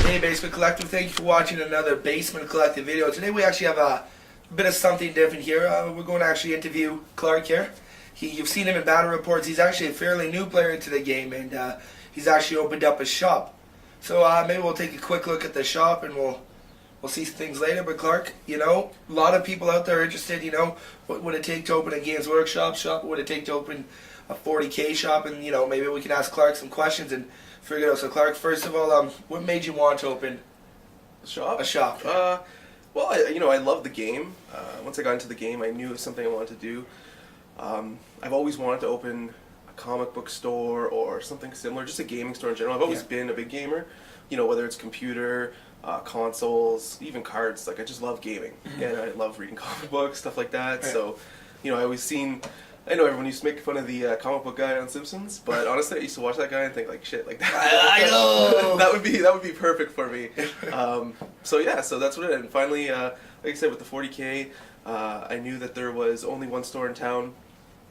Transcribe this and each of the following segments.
Hey Basement Collective, thank you for watching another Basement Collective video. Today we actually have a bit of something different here. We're going to actually interview Clark here. You've seen him in battle reports. He's actually a fairly new player to the game, and he's actually opened up a shop. So maybe we'll take a quick look at the shop, and we'll see things later. But Clark, you know, a lot of people out there are interested, you know, what would it take to open a Games Workshop shop? What would it take to open a 40K shop? And, you know, maybe we can ask Clark some questions and figure it out. So Clark, first of all, what made you want to open a shop? Well, I love the game. Once I got into the game, I knew it was something I wanted to do. I've always wanted to open a comic book store or something similar, just a gaming store in general. I've always been a big gamer, you know, whether it's computer, consoles, even cards. Like, I just love gaming, and I love reading comic books, stuff like that. Right. So, you know, I know everyone used to make fun of the comic book guy on Simpsons, but honestly, I used to watch that guy and think like, shit, like that. I know. that would be perfect for me. So that's what it is. And finally, like I said, with the 40K, I knew that there was only one store in town,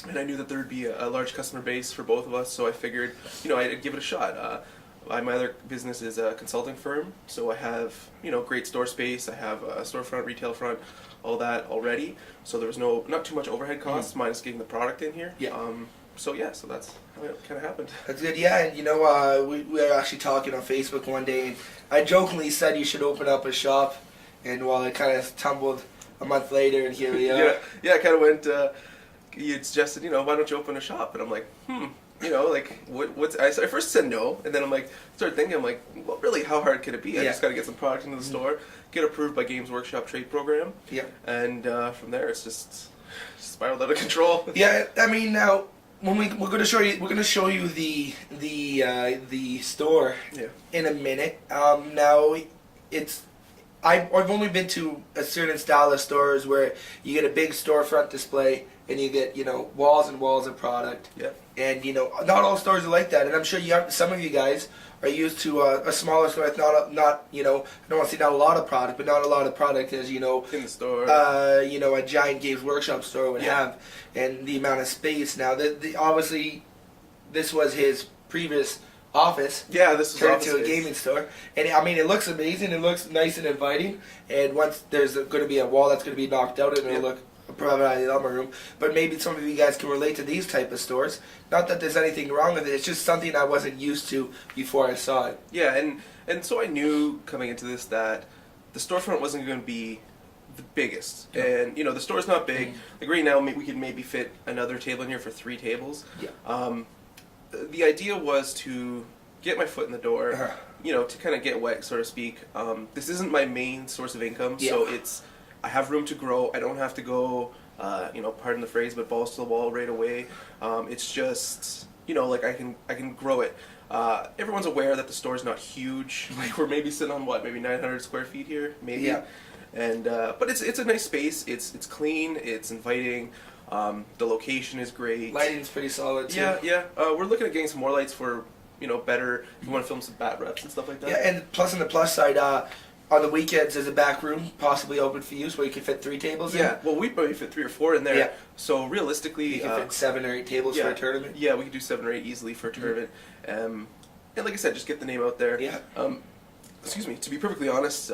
and I knew that there would be a large customer base for both of us. So I figured, you know, I'd give it a shot. My other business is a consulting firm, so I have, you know, great store space. I have a storefront, retail front, all that already. So there was not too much overhead costs, minus getting the product in here. Yeah. So that's how it kind of happened. That's good. Yeah, and you know, we were actually talking on Facebook one day, and I jokingly said you should open up a shop, and while it kind of tumbled a month later, and here we are. Yeah, I kind of went. You suggested, you know, why don't you open a shop? And I'm like, you know, like I first said no, and then I'm like, started thinking, I'm like, well, really, how hard could it be? I just got to get some product into the store, get approved by Games Workshop trade program, and from there it's just spiraled out of control. Yeah, I mean, now when we're going to show you the store in a minute. Now I've only been to a certain style of stores where you get a big storefront display and you get, you know, walls and walls of product. Yeah. And, you know, not all stores are like that. And I'm sure some of you guys are used to a smaller store. It's not you know, I don't want to say not a lot of product, but not a lot of product as, you know, in the store. You know, a giant Games Workshop store would have, and the amount of space. Now, obviously, this was his previous office. Yeah, this was turned into a gaming store, and I mean, it looks amazing. It looks nice and inviting. And once there's going to be a wall that's going to be knocked out, and it'll look probably a lumber room. But maybe some of you guys can relate to these type of stores. Not that there's anything wrong with it. It's just something I wasn't used to before I saw it. Yeah, and so I knew coming into this that the storefront wasn't going to be the biggest. And, you know, the store's not big. Like right now, we could maybe fit another table in here for 3 tables. Yeah. The idea was to get my foot in the door, you know, to kind of get wet, so to speak. This isn't my main source of income, so I have room to grow. I don't have to go, you know, pardon the phrase, but balls to the wall right away. It's just, you know, like I can grow it. Everyone's aware that the store is not huge. Like, we're maybe sitting on maybe 900 square feet here, maybe. Yeah. And but it's a nice space. It's clean. It's inviting. The location is great. Lighting's pretty solid too. Yeah. We're looking at getting some more lights for, you know, better if you want to film some bat reps and stuff like that. Yeah, and plus on the plus side, on the weekends there's a back room possibly open for use where you can fit 3 tables in. Yeah, well, we'd probably fit 3 or 4 in there. Yeah. So realistically, you can fit 7 or 8 tables for a tournament. Yeah, we could do 7 or 8 easily for a tournament. And like I said, just get the name out there. Yeah. Excuse me. To be perfectly honest,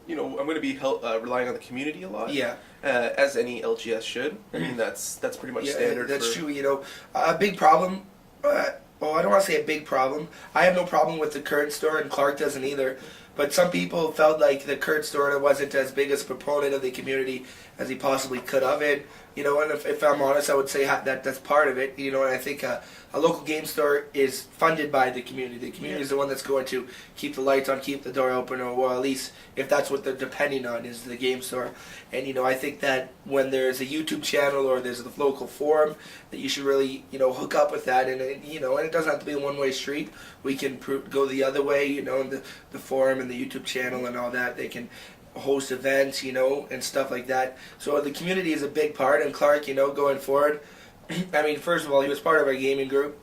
you know, I'm going to be relying on the community a lot. Yeah. As any LGS should. I mean, that's pretty much standard. That's true. You know, a big problem. Well, I don't want to say a big problem. I have no problem with the current store, and Clark doesn't either. But some people felt like the current store wasn't as big as a proponent of the community as he possibly could have. And, you know, and if I'm honest, I would say that's part of it. You know, and I think a local game store is funded by the community. The community is the one that's going to keep the lights on, keep the door open, or well, at least if that's what they're depending on is the game store. And, you know, I think that when there's a YouTube channel or there's a local forum, that you should really, you know, hook up with that. And, you know, and it doesn't have to be a one-way street. We can go the other way, you know, the forum and the YouTube channel and all that. They can host events, you know, and stuff like that. So the community is a big part, and Clark, you know, going forward, I mean, first of all, he was part of our gaming group,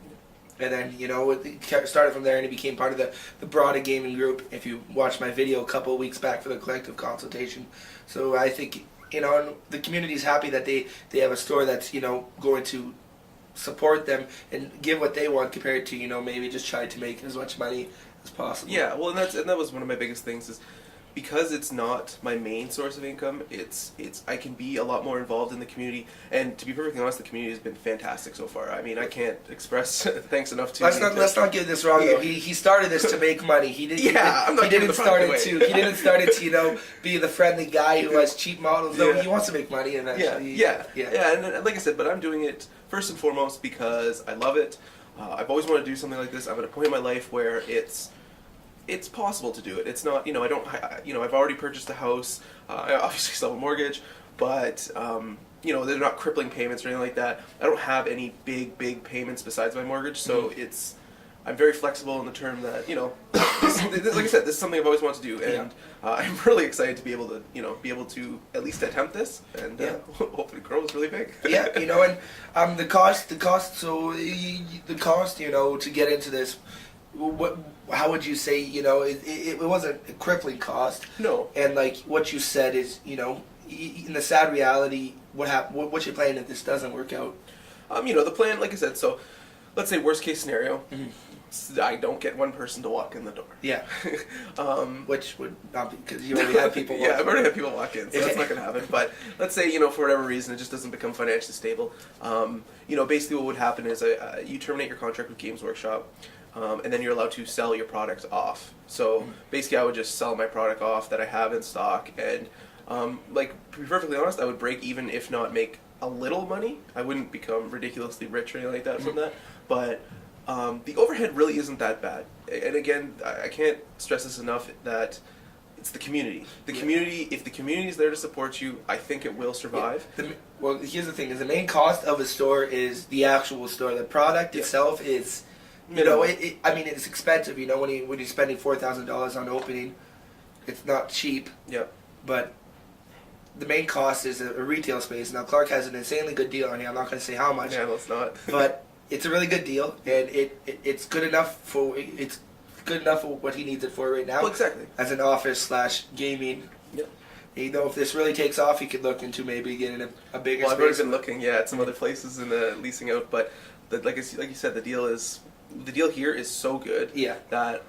and then, you know, it started from there, and he became part of the broader gaming group, if you watched my video a couple of weeks back for the collective consultation. So I think, you know, the community's happy that they have a store that's, you know, going to support them and give what they want compared to, maybe just try to make as much money as possible. Yeah, well, and that was one of my biggest things is because it's not my main source of income. It's I can be a lot more involved in the community, and to be perfectly honest, the community has been fantastic so far. I mean, I can't express thanks enough to. Let's not get this wrong though. He started this to make money. He didn't. Yeah, I'm not he giving didn't the start product it away. to. He didn't start it to be the friendly guy who has cheap models. No, Yeah. he wants to make money eventually. Yeah, and like I said, but I'm doing it first and foremost because I love it. I've always wanted to do something like this. I'm at a point in my life where it's possible to do it. It's not, I've already purchased a house. I obviously still have a mortgage, but they're not crippling payments or anything like that. I don't have any big payments besides my mortgage, so I'm very flexible in the term that like I said, this is something I've always wanted to do, and I'm really excited to be able to at least attempt this, and hopefully grow really big. Yeah, and the cost. So the cost, to get into this. How would you say, it wasn't a crippling cost. No. And like what you said is, in the sad reality, what's your plan if this doesn't work out? The plan, like I said, so let's say worst case scenario, I don't get one person to walk in the door. Yeah. Which would not be, because you already had people walk in. Yeah, I've already had people walk in, so that's not going to happen. But let's say, for whatever reason, it just doesn't become financially stable. Basically what would happen is you terminate your contract with Games Workshop. And then you're allowed to sell your product off. So basically, I would just sell my product off that I have in stock, and to be perfectly honest, I would break even, if not make a little money. I wouldn't become ridiculously rich or anything like that from that. But the overhead really isn't that bad. And again, I can't stress this enough that it's the community. The community, if the community is there to support you, I think it will survive. Yeah. Well, here's the thing: is the main cost of a store is the actual store. The product itself is. It's expensive. When you're spending $4,000 on opening, it's not cheap. Yeah. But the main cost is a retail space. Now Clark has an insanely good deal on here. I'm not going to say how much. Yeah, let's not. But it's a really good deal, and it's good enough for what he needs it for right now. Well, exactly. As an office / gaming. Yep. If this really takes off, he could look into maybe getting a bigger space. Well, I've already been looking, at some other places in the leasing out, but like you said, the deal here is so good that,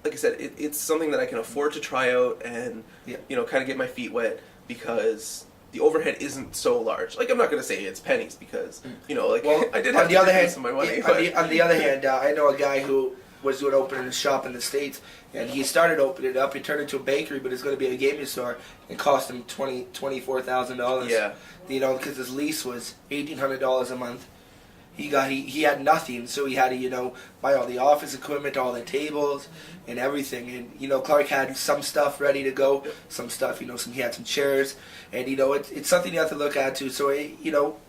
like I said, it's something that I can afford to try out and kind of get my feet wet, because the overhead isn't so large. Like, I'm not going to say it's pennies, because I did have to take some of my money. On the other hand, I know a guy who was doing opening a shop in the States, and he started opening it up. He turned it into a bakery, but it's going to be a gaming store. It cost him $24,000. Yeah. Because his lease was $1,800 a month. He had nothing, so he had to buy all the office equipment, all the tables, and everything. And Clark had some stuff ready to go, some stuff he had some chairs, and it's something you have to look at too. So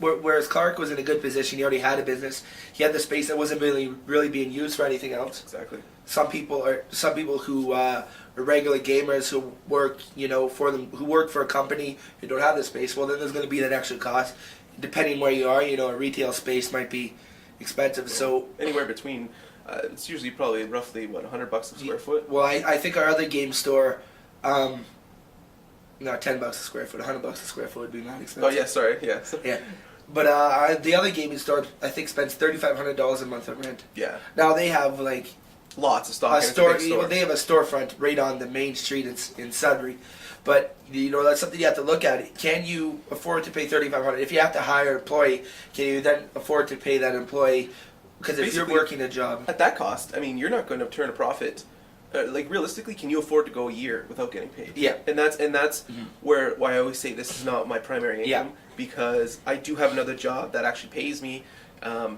whereas Clark was in a good position, he already had a business. He had the space that wasn't really being used for anything else. Exactly. Some people who are regular gamers who work who work for a company who don't have the space. Well, then there's going to be that extra cost. Depending where you are, a retail space might be expensive. So anywhere between, it's usually probably roughly $100 a square foot. Well, I think our other game store, $10 a square foot, $100 a square foot would be not expensive. Oh yeah, sorry, yeah. Yeah, but the other gaming store I think spends $3,500 a month on rent. Yeah. Now they have lots of stock. They have a storefront right on the main street in Sudbury. But that's something you have to look at. Can you afford to pay $3,500? If you have to hire an employee, can you then afford to pay that employee? Because if you're working a job at that cost, you're not going to turn a profit. Realistically, can you afford to go a year without getting paid? Yeah. And that's why I always say this is not my primary income, because I do have another job that actually pays me.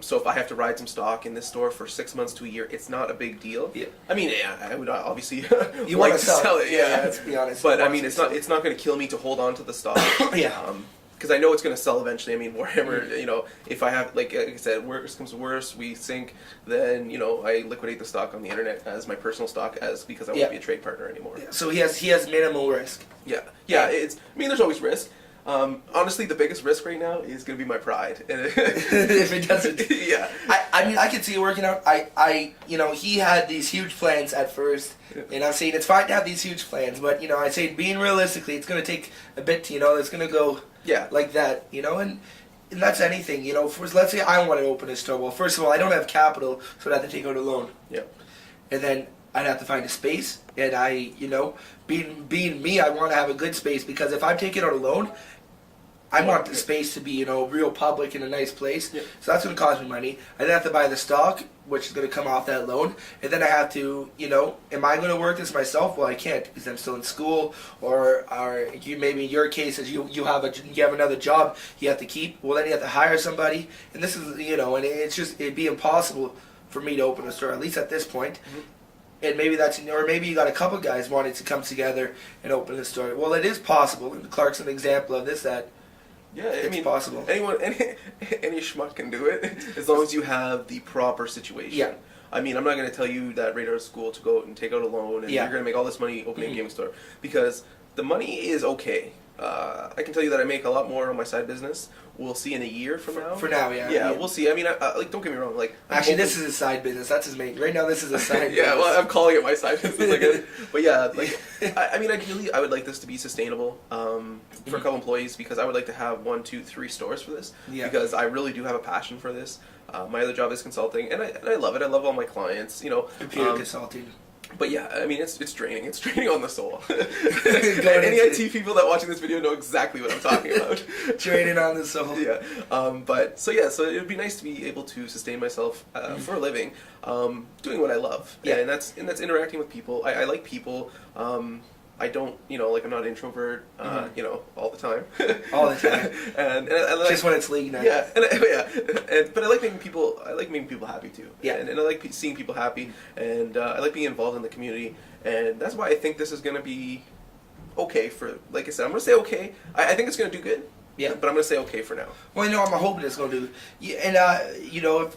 So if I have to ride some stock in this store for 6 months to a year, it's not a big deal. Yeah. I would obviously you like want to sell it. Yeah. Let's be honest. But it's not going to kill me to hold on to the stock. Yeah. Because I know it's going to sell eventually. Warhammer, if I have, like I said, worst comes to worst, we sink, then, I liquidate the stock on the internet as my personal stock because I won't be a trade partner anymore. Yeah. So he has minimal risk. Yeah. Yeah, there's always risk. Honestly, the biggest risk right now is going to be my pride. If it doesn't. Yeah. I can see it working out. He had these huge plans at first, and I'm saying it's fine to have these huge plans, but, I say being realistically, it's going to take a bit to, it's going to go like that, and and that's anything, you know. Let's say I want to open a store. Well, first of all, I don't have capital, so I'd have to take out a loan. Yeah. And then I'd have to find a space, and being me, I want to have a good space, because if I'm taking out a loan, I want the space to be, real public in a nice place. Yeah. So that's going to cost me money. I then have to buy the stock, which is going to come off that loan. And then I have to, am I going to work this myself? Well, I can't, because I'm still in school. Or maybe in your case is you have another job you have to keep. Well, then you have to hire somebody. And this is, and it'd be impossible for me to open a store, at least at this point. Mm-hmm. And maybe you got a couple guys wanting to come together and open a store. Well, it is possible. And Clark's an example of this, that Yeah, it's possible. Any schmuck can do it, as long as you have the proper situation. Yeah. I mean, I'm not going to tell you that right out of school to go out and take out a loan and you're going to make all this money opening a gaming store, because the money is okay. I can tell you that I make a lot more on my side business. We'll see in a year from now. For now, yeah. Yeah, we'll see. I mean, don't get me wrong. Like, Actually, this is a side business. That's his main. Right now, this is a side. Yeah, business. well, I'm calling it my side business. But yeah, I mean, ideally, I would like this to be sustainable for a couple employees, because I would like to have 1, 2, 3 stores for this. Yeah. Because I really do have a passion for this. My other job is consulting, and I love it. I love all my clients. Computer consulting. But yeah, I mean, it's draining. It's draining on the soul. Any IT people that watching this video know exactly what I'm talking about. Draining on the soul. Yeah. So it would be nice to be able to sustain myself for a living, doing what I love. Yeah. And that's interacting with people. I like people. I don't, I'm not an introvert, all the time. All the time. and I like, just when it's league night. Yeah, but I like making people. I like making people happy too. Yeah. And I like seeing people happy, and I like being involved in the community, and that's why I think this is going to be okay for. Like I said, I'm going to say okay. I think it's going to do good. Yeah. But I'm going to say okay for now. Well, I'm hoping it's going to. And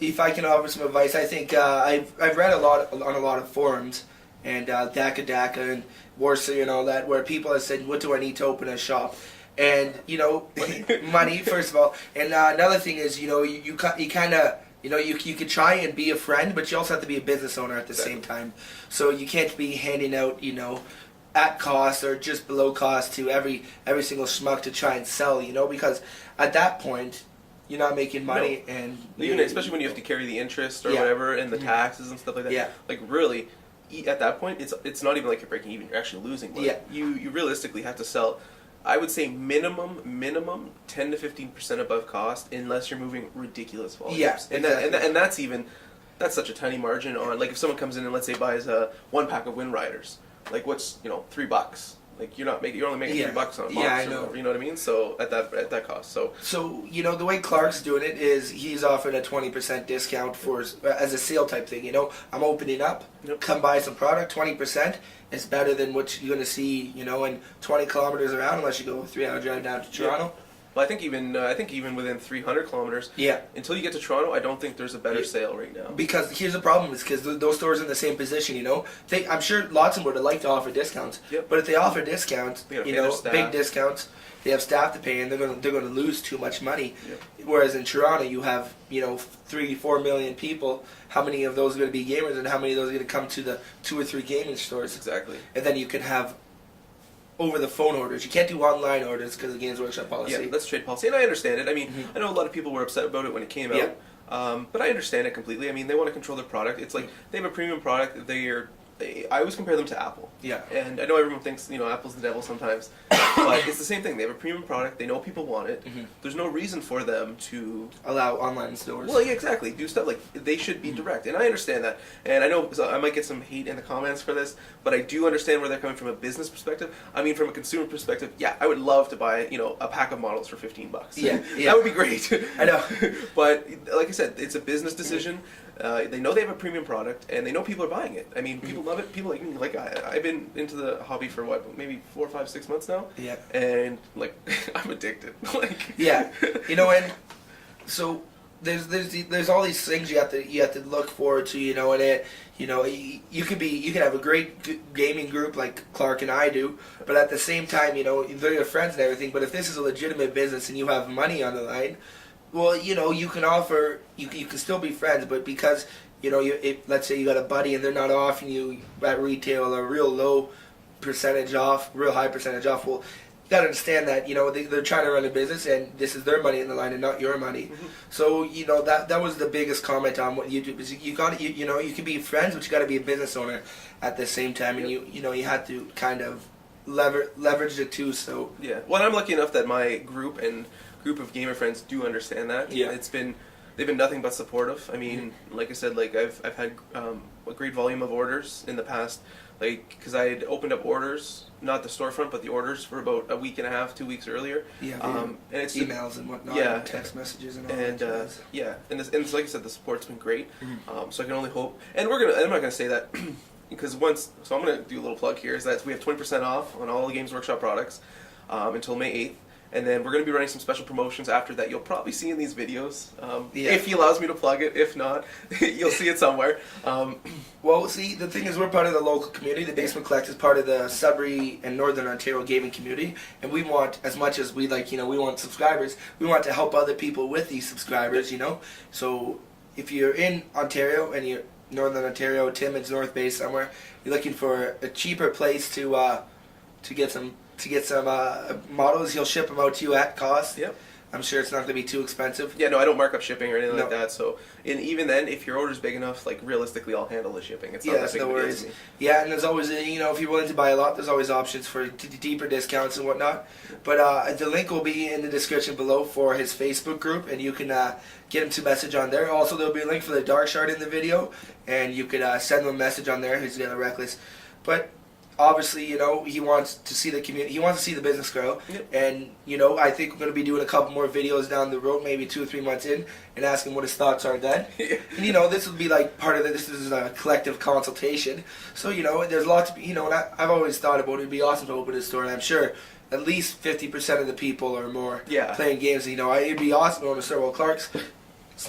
if I can offer some advice, I think I've read on a lot of forums, and DACA and Warsaw and all that, where people have said, what do I need to open a shop? And, money, first of all. And another thing is, you kind of, you could try and be a friend, but you also have to be a business owner at the same time. So you can't be handing out, at cost or just below cost to every single schmuck to try and sell, because at that point, you're not making money. No. And especially when you have to carry the interest or whatever, and the taxes and stuff like that. Yeah. Like, really, at that point, it's not even like you're breaking even. You're actually losing money. Yeah. You realistically have to sell, I would say minimum 10 to 15% above cost, unless you're moving ridiculous volumes. Yeah, exactly. And that's such a tiny margin on, like, if someone comes in and let's say buys one pack of Wind Riders, like, what's $3? Like, you're only making $3 on a box. Yeah, I know. You know what I mean? So at that cost. So the way Clark's doing it is he's offering a 20% discount as a sale type thing. I'm opening up. Yep. Come buy some product. 20%. It's better than what you're going to see. In 20 kilometers around, unless you go a 3-hour drive down to Toronto. Yeah. Well, I think even within 300 kilometers. Yeah. Until you get to Toronto, I don't think there's a better sale right now. Because here's the problem: is because those stores are in the same position. I'm sure lots of them would like to offer discounts. Yep. But if they offer discounts, big discounts, they have staff to pay, and they're going to lose too much money. Yep. Whereas in Toronto, you have 3-4 million people. How many of those are going to be gamers, and how many of those are going to come to the 2 or 3 gaming stores? Exactly. And then you can have over the phone orders. You can't do online orders because of Games Workshop policy. Yeah, that's trade policy, and I understand it. I mean, I know a lot of people were upset about it when it came out, but I understand it completely. I mean, they want to control their product. It's like they have a premium product. I always compare them to Apple. Yeah. And I know everyone thinks Apple's the devil sometimes, but it's the same thing. They have a premium product. They know people want it. Mm-hmm. There's no reason for them to allow online stores. Well, yeah, exactly. Do stuff like they should be direct, and I understand that. And I know I might get some hate in the comments for this, but I do understand where they're coming from a business perspective. I mean, from a consumer perspective, yeah, I would love to buy a pack of models for $15. Yeah, that would be great. I know. But like I said, it's a business decision. They know they have a premium product, and they know people are buying it. I mean, people love it. People like me. Like I've been into the hobby for maybe 4, 5, 6 months now. Yeah. And like I'm addicted. Yeah. And so there's all these things you have to look forward to. And you can have a great gaming group like Clark and I do, but at the same time, they're your friends and everything. But if this is a legitimate business and you have money on the line, well, you can offer, you can still be friends, but because, let's say you got a buddy and they're not offering you at retail a real low percentage off, real high percentage off, well, gotta understand that, you know, they're trying to run a business and this is their money in the line and not your money. So, you know, that was the biggest comment on what YouTube is. You know, you can be friends, but you gotta be a business owner at the same time, and you know, you have to kind of leverage the two. So yeah, well, I'm lucky enough that my group of gamer friends do understand that. Yeah. They've been nothing but supportive. I mean, like I said, like I've had a great volume of orders in the past, like because I had opened up orders, not the storefront, but the orders for about a week and a half, 2 weeks earlier. yeah, and it's emails and whatnot, yeah, and text messages and all and that. yeah, and like I said, the support's been great. So I can only hope, and I'm not gonna say that because so I'm gonna do a little plug here is that we have 20% off on all the Games Workshop products until May 8th. And then we're going to be running some special promotions after that. You'll probably see in these videos. If he allows me to plug it. If not, you'll see it somewhere. Well, see, the thing is, we're part of the local community. The Basement Collect is part of the Sudbury and Northern Ontario gaming community. And we want, as much as we like, you know, we want subscribers, we want to help other people with these subscribers, you know. So if you're in Ontario and you're Northern Ontario, Timmins, North Bay somewhere, you're looking for a cheaper place to get some models, he'll ship them out to you at cost. Yep. I'm sure it's not going to be too expensive. Yeah, no, I don't mark up shipping or anything No. like that. So, and even then, if your order's big enough, like realistically, I'll handle the shipping. It's not that Yes, big no of a deal worries. to me. Yeah, and there's always, you know, if you're willing to buy a lot, there's always options for deeper discounts and whatnot. But the link will be in the description below for his Facebook group, and you can get him to message on there. Also, there'll be a link for the Dark Shard in the video, and you could send him a message on there. He's the Reckless. But obviously, you know, he wants to see the community. He wants to see the business grow. Yep. And, you know, I think we're going to be doing a couple more videos down the road, maybe 2 or 3 months in, and asking what his thoughts are then. And, you know, this will be like part of this is a collective consultation. So, you know, there's lots of, you know, and I've always thought about it would be awesome to open a store, and I'm sure at least 50% of the people or more playing games. You know, it'd be awesome to own a store. Well, Clark's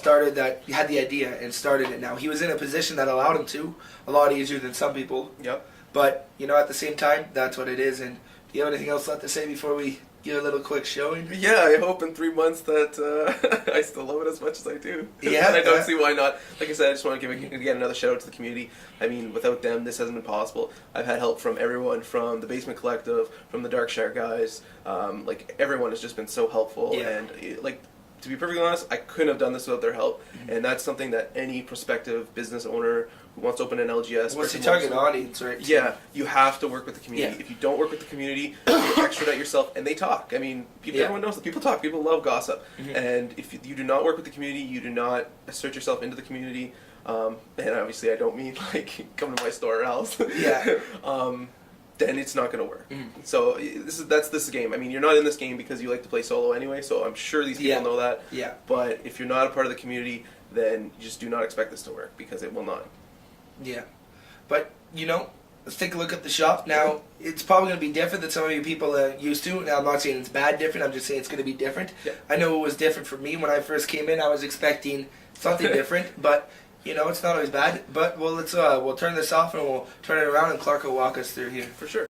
had the idea and started it now. He was in a position that allowed him to, a lot easier than some people. Yep. But, you know, at the same time, that's what it is. And do you have anything else left to say before we give a little quick showing? Yeah, I hope in 3 months that I still love it as much as I do. Yeah. And I don't see why not. Like I said, I just want to give again another shout out to the community. I mean, without them, this hasn't been possible. I've had help from everyone, from the Basement Collective, from the Darkshard guys. Like, everyone has just been so helpful. Yeah. And, like, to be perfectly honest, I couldn't have done this without their help. And that's something that any prospective business owner who wants to open an LGS... What's your target audience, right? Yeah, you have to work with the community. Yeah. If you don't work with the community, you extradite yourself, and they talk. I mean, everyone knows that people talk. People love gossip. And if you do not work with the community, you do not assert yourself into the community, and obviously I don't mean like come to my store or else. Yeah. Then it's not going to work. So that's this game. I mean, you're not in this game because you like to play solo anyway, so I'm sure these people know that. Yeah. But if you're not a part of the community, then you just do not expect this to work, because it will not. Yeah. But, you know, let's take a look at the shop. Now, it's probably going to be different than some of you people are used to. Now, I'm not saying it's bad different. I'm just saying it's going to be different. Yeah. I know it was different for me when I first came in. I was expecting something different, but... You know, it's not always bad, but we'll turn this off and we'll turn it around and Clark will walk us through here. For sure.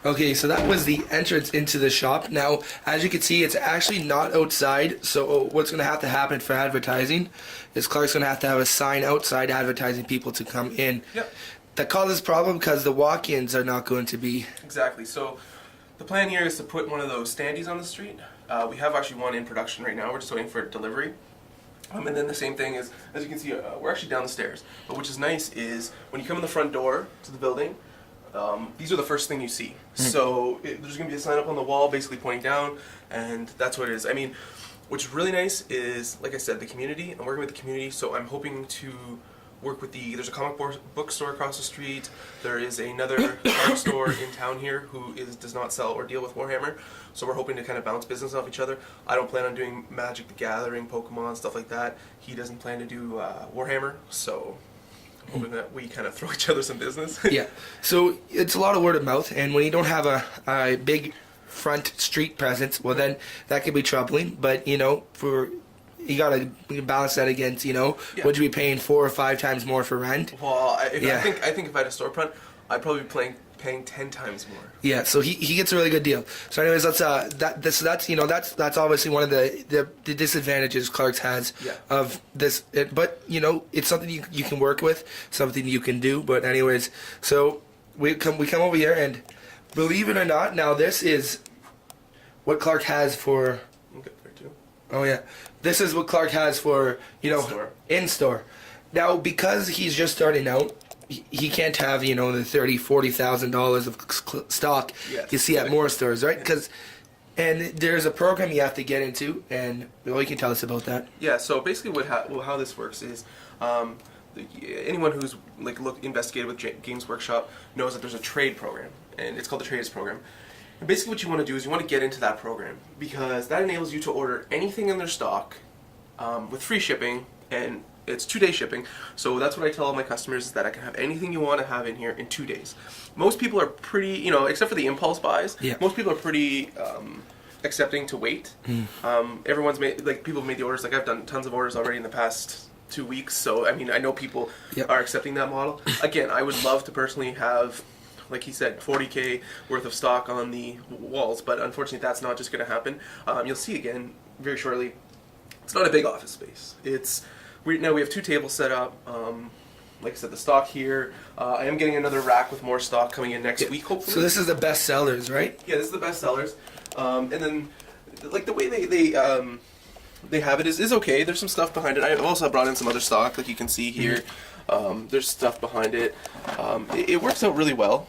Okay, so that was the entrance into the shop. Now, as you can see, it's actually not outside, so what's going to have to happen for advertising is Clark's going to have a sign outside advertising people to come in. Yep. That causes problem because the walk-ins are not going to be... Exactly. So the plan here is to put one of those standees on the street. We have actually one in production right now. We're just waiting for delivery. And then the same thing is, as you can see, we're actually down the stairs. But which is nice is when you come in the front door to the building, these are the first thing you see. So there's going to be a sign up on the wall basically pointing down, and that's what it is. I mean, what's really nice is, like I said, the community. I'm working with the community, so I'm hoping to work with there's a comic book store across the street. There is another art store in town here who does not sell or deal with Warhammer. So we're hoping to kind of bounce business off each other. I don't plan on doing Magic the Gathering, Pokemon, stuff like that. He doesn't plan to do Warhammer, so I'm hoping that we kind of throw each other some business. Yeah, so it's a lot of word of mouth, and when you don't have a big front street presence, well then that can be troubling. But you know, you gotta balance that against, Yeah. would you be paying 4 or 5 times more for rent? Well, I Yeah. think if I had a storefront, I'd probably be paying 10 times more. Yeah, so he gets a really good deal. So anyways, that's that's obviously one of the disadvantages Clark's has Yeah. of this. But it's something you can work with, something you can do. But anyways, so we come over here, and believe it or not, now this is what Clark has for. Okay, there too. Oh yeah, this is what Clark has for in store. Now because he's just starting out, he can't have the $30,000-$40,000 of stock you see at more stores, right? And there's a program you have to get into, and you can tell us about that. Yeah. So basically, how this works is. Anyone who's investigated with Games Workshop knows that there's a trade program, and it's called the Traders Program. And basically what you want to do is you want to get into that program, because that enables you to order anything in their stock with free shipping, and it's 2-day shipping. So that's what I tell all my customers, is that I can have anything you want to have in here in 2 days. Most people are pretty, except for the impulse buys, most people are pretty accepting to wait. Everyone's people have made the orders. I've done tons of orders already in the past 2 weeks, so I know people are accepting that model. Again, I would love to personally have, like he said, 40K worth of stock on the walls, but unfortunately that's not just going to happen. You'll see again very shortly, it's not a big office space. Now we have 2 tables set up. Like I said, the stock here. I am getting another rack with more stock coming in next week, hopefully. So this is the best sellers, right? Yeah, this is the best sellers. And then the way they have it is okay. There's some stuff behind it. I've also brought in some other stock, like you can see here. There's stuff behind it. It works out really well.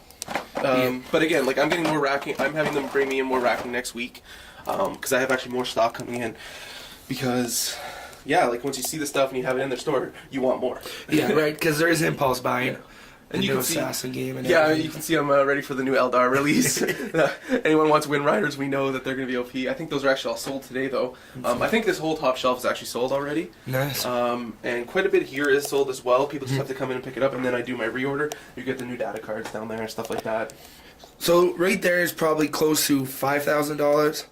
But again, I'm getting more racking. I'm having them bring me in more racking next week, because I have actually more stock coming in. Because, once you see the stuff and you have it in their store, you want more. Yeah, right. Because there is impulse buying. Yeah. And you can see, assassin game and you can see I'm ready for the new Eldar release. Anyone wants Wind Riders, we know that they're going to be OP. I think those are actually all sold today, though. I think this whole top shelf is actually sold already. Nice. And quite a bit here is sold as well. People just have to come in and pick it up, and then I do my reorder. You get the new data cards down there and stuff like that. So right there is probably close to $5,000.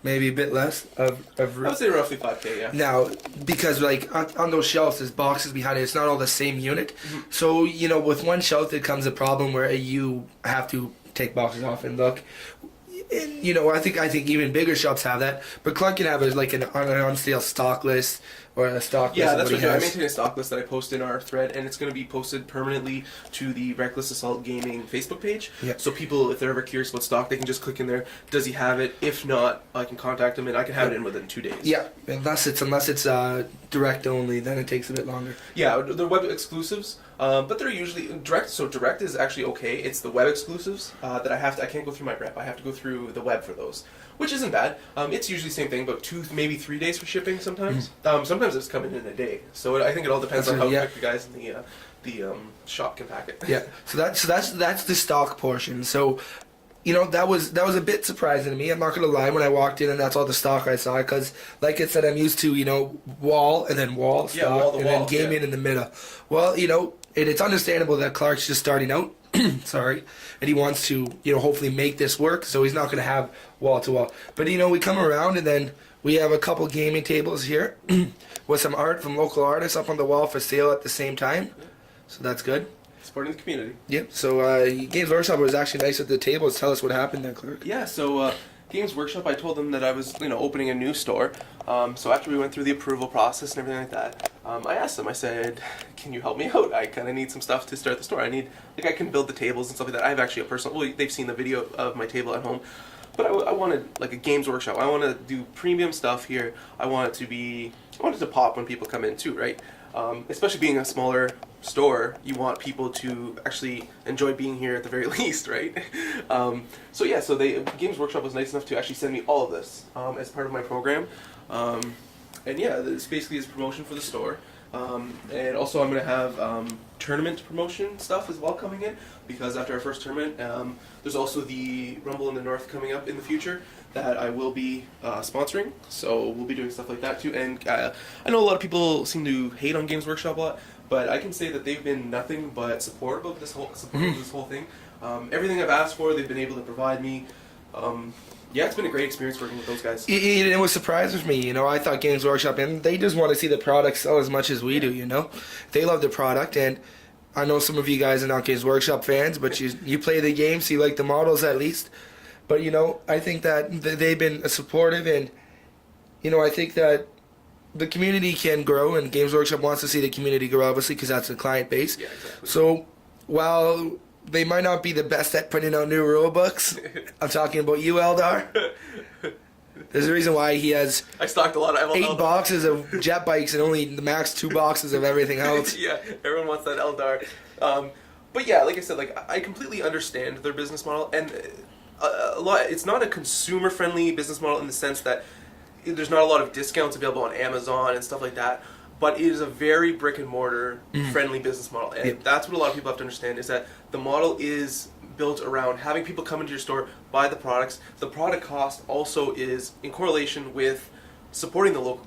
Maybe a bit less I would say roughly 5K, yeah. Now, because on those shelves, there's boxes behind it. It's not all the same unit. So, with one shelf, there comes a problem where you have to take boxes off and look. And, I think even bigger shops have that. But Clark can have an on sale stock list or a stock list. Yeah, that's what I maintain a stock list that I post in our thread, and it's going to be posted permanently to the Reckless Assault Gaming Facebook page. Yeah. So people, if they're ever curious about stock, they can just click in there. Does he have it? If not, I can contact him, and I can have it in within 2 days. Yeah, unless it's direct only, then it takes a bit longer. Yeah, they're web exclusives, but they're usually direct. So direct is actually okay. It's the web exclusives that I can't go through my rep. I have to go through the web for those, which isn't bad. It's usually the same thing, about 2, maybe 3 days for shipping sometimes. Sometimes it's coming in a day. So I think it all depends on how quick the guys in the shop can pack it. Yeah. So that's the stock portion. So, that was a bit surprising to me. I'm not gonna lie, when I walked in and that's all the stock I saw, because like I said, I'm used to wall and then wall stock wall to and wall, then gaming in the middle. Well, it's understandable that Clark's just starting out. Sorry, and he wants to hopefully make this work, so he's not gonna have wall to wall. But we come around and then we have a couple gaming tables here with some art from local artists up on the wall for sale at the same time. So that's good. Supporting the community. Yep. So Games Workshop was actually nice at the tables. Tell us what happened there, Clark. Yeah. So Games Workshop, I told them that I was opening a new store. So after we went through the approval process and everything like that, I asked them. I said, "Can you help me out? I kind of need some stuff to start the store. I I can build the tables and stuff like that. I have actually a personal. Well, they've seen the video of my table at home." But I wanted a Games Workshop. I want to do premium stuff here. I want it to pop when people come in too, right? Especially being a smaller store, you want people to actually enjoy being here at the very least, right? So Games Workshop was nice enough to actually send me all of this as part of my program. This basically is promotion for the store. And also I'm going to have tournament promotion stuff as well coming in, because after our first tournament, there's also the Rumble in the North coming up in the future that I will be sponsoring, so we'll be doing stuff like that too. And I know a lot of people seem to hate on Games Workshop a lot, but I can say that they've been nothing but supportive of this whole thing. Everything I've asked for, they've been able to provide me. Yeah, it's been a great experience working with those guys. It was surprising for me, you know. I thought Games Workshop, and they just want to see the product sell as much as we do, you know. They love the product, and I know some of you guys are not Games Workshop fans, but you play the games, so you like the models at least. But, you know, I think that they've been supportive, and, you know, I think that the community can grow, and Games Workshop wants to see the community grow, obviously, because that's the client base. Yeah, exactly. So, while they might not be the best at putting out new rule books, I'm talking about you, Eldar. There's a reason why he has I stocked a lot of 8 boxes of jet bikes and only the max 2 boxes of everything else. Yeah, everyone wants that Eldar. But yeah, like I said, like I completely understand their business model, and a lot. It's not a consumer-friendly business model in the sense that there's not a lot of discounts available on Amazon and stuff like that. But it is a very brick and mortar friendly business model, and that's what a lot of people have to understand is that the model is built around having people come into your store, buy the products. The product cost also is in correlation with supporting the local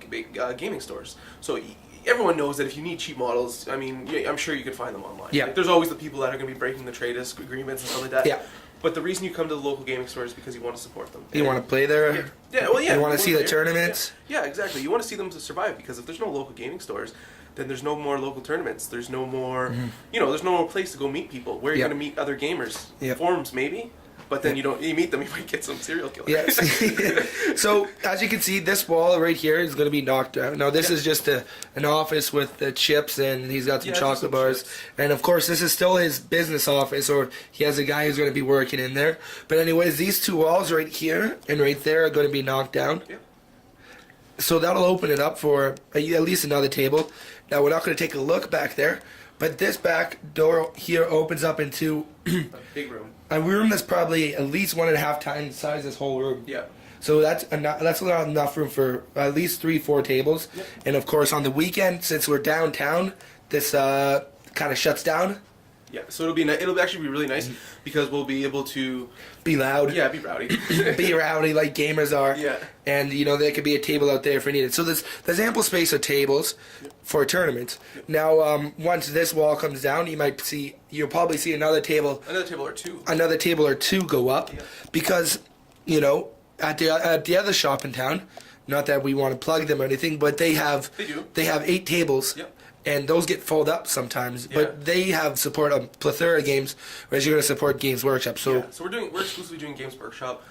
gaming stores. So everyone knows that if you need cheap models, I mean, I'm sure you can find them online. Yeah. Like, there's always the people that are going to be breaking the trade agreements and stuff like that. Yeah. But the reason you come to the local gaming store is because you want to support them. You want to play there? Yeah, well, yeah. You want to see the tournaments? Yeah, exactly. You want to see them to survive, because if there's no local gaming stores, then there's no more local tournaments. There's no more, there's no more place to go meet people. Where are you going to meet other gamers? Forums, maybe? But then you meet them, you might get some serial killer. Yes. So, as you can see, this wall right here is going to be knocked down. Now, this is just an office with the chips, and he's got some chocolate bars. Chips. And, of course, this is still his business office, or he has a guy who's going to be working in there. But anyways, these 2 walls right here and right there are going to be knocked down. Yep. So that'll open it up for at least another table. Now, we're not going to take a look back there, but this back door here opens up into a big room. A room that's probably at least 1.5 times the size of this whole room. Yeah. So that's enough room for at least 3-4 tables. Yep. And of course, on the weekend, since we're downtown, this kind of shuts down. Yeah. So it'll actually be really nice because we'll be able to be loud. Yeah, be rowdy. Be rowdy like gamers are. Yeah. And there could be a table out there if we need it. So there's ample space of tables for tournaments. Now, once this wall comes down, you'll probably see another table. Another table or two. Another table or two go up, because at the other shop in town, not that we want to plug them or anything, but they have 8 tables. Yep. And those get folded up sometimes, Yeah. but they have support on plethora of games, whereas you're going to support Games Workshop. So we're exclusively doing Games Workshop.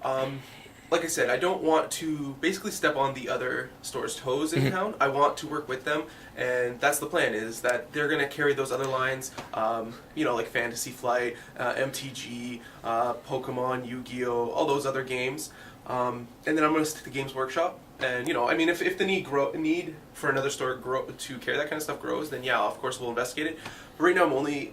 Like I said, I don't want to basically step on the other store's toes in town. I want to work with them, and that's the plan. Is that they're going to carry those other lines, like Fantasy Flight, MTG, Pokemon, Yu-Gi-Oh, all those other games, and then I'm going to stick to Games Workshop. And if the need for another store to carry that kind of stuff grows, then yeah, of course we'll investigate it. But right now I'm only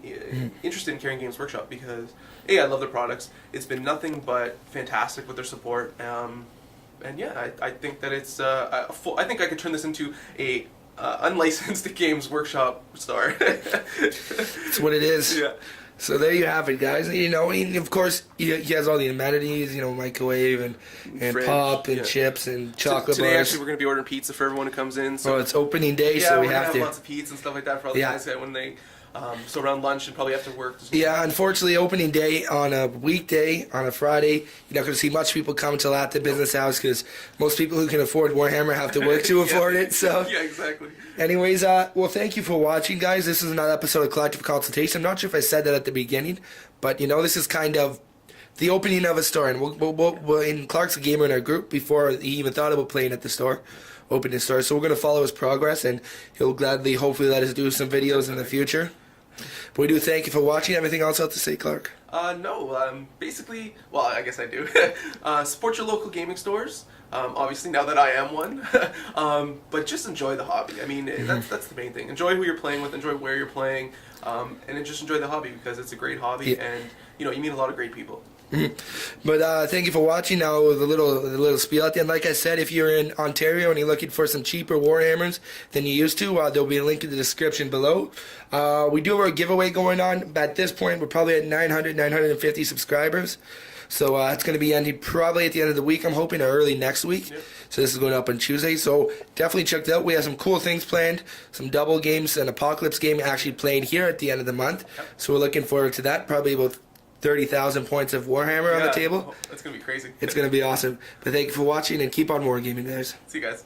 interested in carrying Games Workshop because I love their products. It's been nothing but fantastic with their support. And yeah, I think that it's I think I could turn this into a unlicensed Games Workshop store. That's what it is. Yeah. So there you have it, guys. And of course, he has all the amenities, microwave and Fridge, pop and chips and chocolate today, bars. actually, we're going to be ordering pizza for everyone who comes in. So it's opening day, so we have to. lots of pizza and stuff like that for all the guys when they. So around lunch and probably after work. Yeah, unfortunately, opening day on a weekday, on a Friday, you're not going to see much people come until at the business house because most people who can afford Warhammer have to work to afford it. So yeah, exactly. Anyways, well, thank you for watching, guys. This is another episode of Collective Consultation. I'm not sure if I said that at the beginning, but this is kind of the opening of a store, and we'll in Clark's a gamer in our group before he even thought about playing at the store. Open his store, so we're going to follow his progress, and he'll gladly, hopefully, let us do some videos in the future. But we do thank you for watching. Anything else to say, Clark? No. Basically, well, I guess I do. Support your local gaming stores. Obviously, now that I am one. But just enjoy the hobby. I mean, that's the main thing. Enjoy who you're playing with. Enjoy where you're playing. And then just enjoy the hobby because it's a great hobby, and you meet a lot of great people. But thank you for watching. Now with the little spiel at the end. Like I said, if you're in Ontario and you're looking for some cheaper Warhammers than you used to, there'll be a link in the description below. We do have a giveaway going on. At this point, we're probably at 950 subscribers. So it's going to be ending probably at the end of the week, I'm hoping, or early next week. Yep. So this is going up on Tuesday. So definitely check it out. We have some cool things planned. Some double games, an Apocalypse game actually playing here at the end of the month. Yep. So we're looking forward to that. Probably about 30,000 points of Warhammer on the table. That's gonna be crazy. It's going to be awesome. But thank you for watching, and keep on wargaming, guys. See you guys.